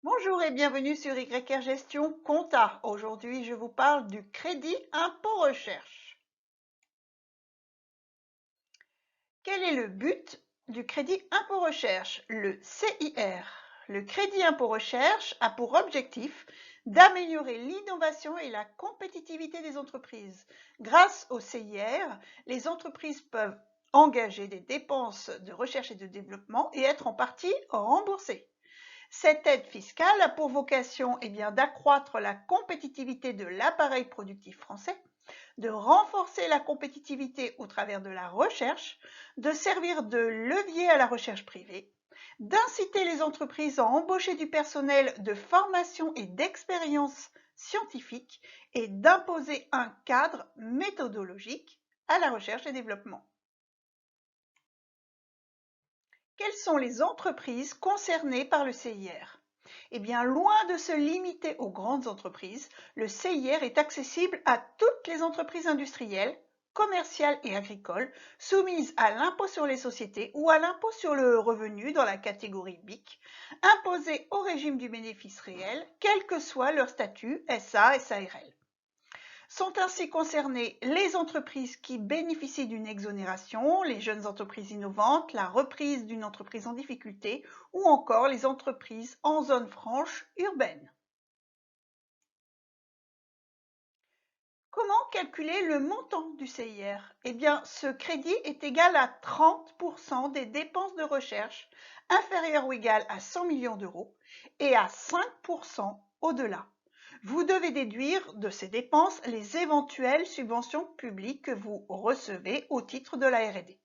Bonjour et bienvenue sur YR Gestion Compta. Aujourd'hui, je vous parle du crédit impôt recherche. Quel est le but du crédit impôt recherche? Le CIR. Le crédit impôt recherche a pour objectif d'améliorer l'innovation et la compétitivité des entreprises. Grâce au CIR, les entreprises peuvent engager des dépenses de recherche et de développement et être en partie remboursées. Cette aide fiscale a pour vocation d'accroître la compétitivité de l'appareil productif français, de renforcer la compétitivité au travers de la recherche, de servir de levier à la recherche privée, d'inciter les entreprises à embaucher du personnel de formation et d'expérience scientifique et d'imposer un cadre méthodologique à la recherche et développement. Quelles sont les entreprises concernées par le CIR? Eh bien, loin de se limiter aux grandes entreprises, le CIR est accessible à toutes les entreprises industrielles, commerciales et agricoles soumises à l'impôt sur les sociétés ou à l'impôt sur le revenu dans la catégorie BIC, imposées au régime du bénéfice réel, quel que soit leur statut SA, SARL. Sont ainsi concernées les entreprises qui bénéficient d'une exonération, les jeunes entreprises innovantes, la reprise d'une entreprise en difficulté ou encore les entreprises en zone franche urbaine. Comment calculer le montant du CIR? Eh bien, ce crédit est égal à 30% des dépenses de recherche inférieures ou égales à 100 millions d'euros et à 5% au-delà. Vous devez déduire de ces dépenses les éventuelles subventions publiques que vous recevez au titre de la R&D.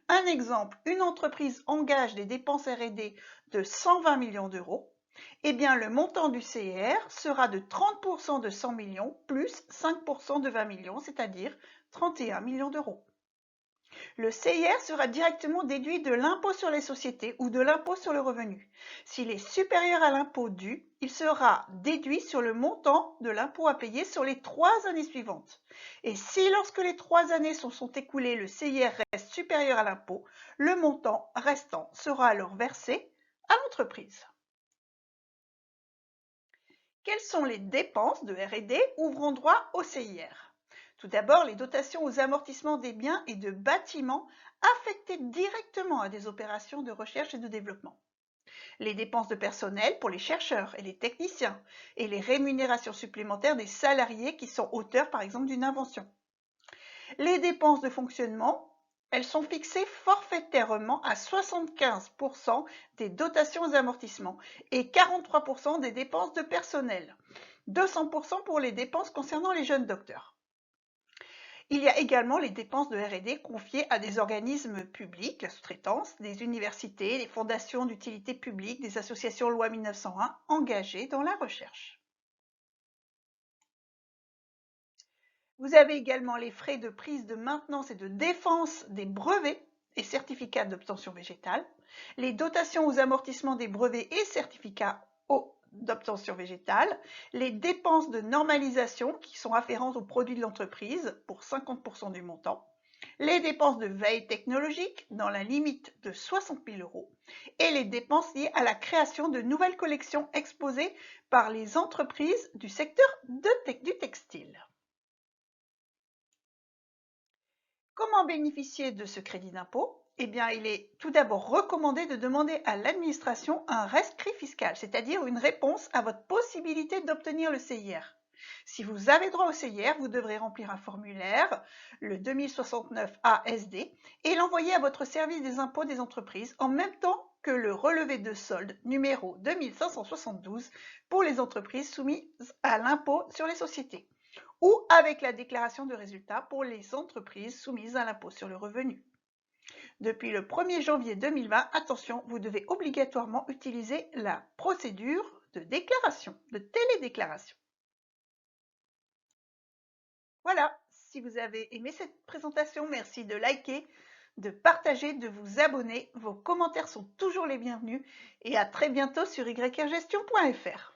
Un exemple, une entreprise engage des dépenses R&D de 120 millions d'euros. Eh bien, le montant du CIR sera de 30% de 100 millions plus 5% de 20 millions, c'est-à-dire 31 millions d'euros. Le CIR sera directement déduit de l'impôt sur les sociétés ou de l'impôt sur le revenu. S'il est supérieur à l'impôt dû, il sera déduit sur le montant de l'impôt à payer sur les 3 années suivantes. Et si lorsque les 3 années sont écoulées, le CIR reste supérieur à l'impôt, le montant restant sera alors versé à l'entreprise. Quelles sont les dépenses de R&D ouvrant droit au CIR? Tout d'abord, les dotations aux amortissements des biens et de bâtiments affectés directement à des opérations de recherche et de développement. Les dépenses de personnel pour les chercheurs et les techniciens et les rémunérations supplémentaires des salariés qui sont auteurs par exemple d'une invention. Les dépenses de fonctionnement, elles sont fixées forfaitairement à 75% des dotations aux amortissements et 43% des dépenses de personnel, 200% pour les dépenses concernant les jeunes docteurs. Il y a également les dépenses de R&D confiées à des organismes publics, la sous-traitance, des universités, des fondations d'utilité publique, des associations loi 1901 engagées dans la recherche. Vous avez également les frais de prise de maintenance et de défense des brevets et certificats d'obtention végétale, les dotations aux amortissements des brevets et certificats d'obtention végétale, les dépenses de normalisation qui sont afférentes aux produits de l'entreprise pour 50% du montant, les dépenses de veille technologique dans la limite de 60 000 euros et les dépenses liées à la création de nouvelles collections exposées par les entreprises du secteur du textile. Comment bénéficier de ce crédit d'impôt? Eh bien, il est tout d'abord recommandé de demander à l'administration un rescrit fiscal, c'est-à-dire une réponse à votre possibilité d'obtenir le CIR. Si vous avez droit au CIR, vous devrez remplir un formulaire, le 2069 ASD, et l'envoyer à votre service des impôts des entreprises en même temps que le relevé de solde numéro 2572 pour les entreprises soumises à l'impôt sur les sociétés, ou avec la déclaration de résultats pour les entreprises soumises à l'impôt sur le revenu. Depuis le 1er janvier 2020, attention, vous devez obligatoirement utiliser la procédure de déclaration, de télédéclaration. Voilà, si vous avez aimé cette présentation, merci de liker, de partager, de vous abonner. Vos commentaires sont toujours les bienvenus et à très bientôt sur yrgestion.fr.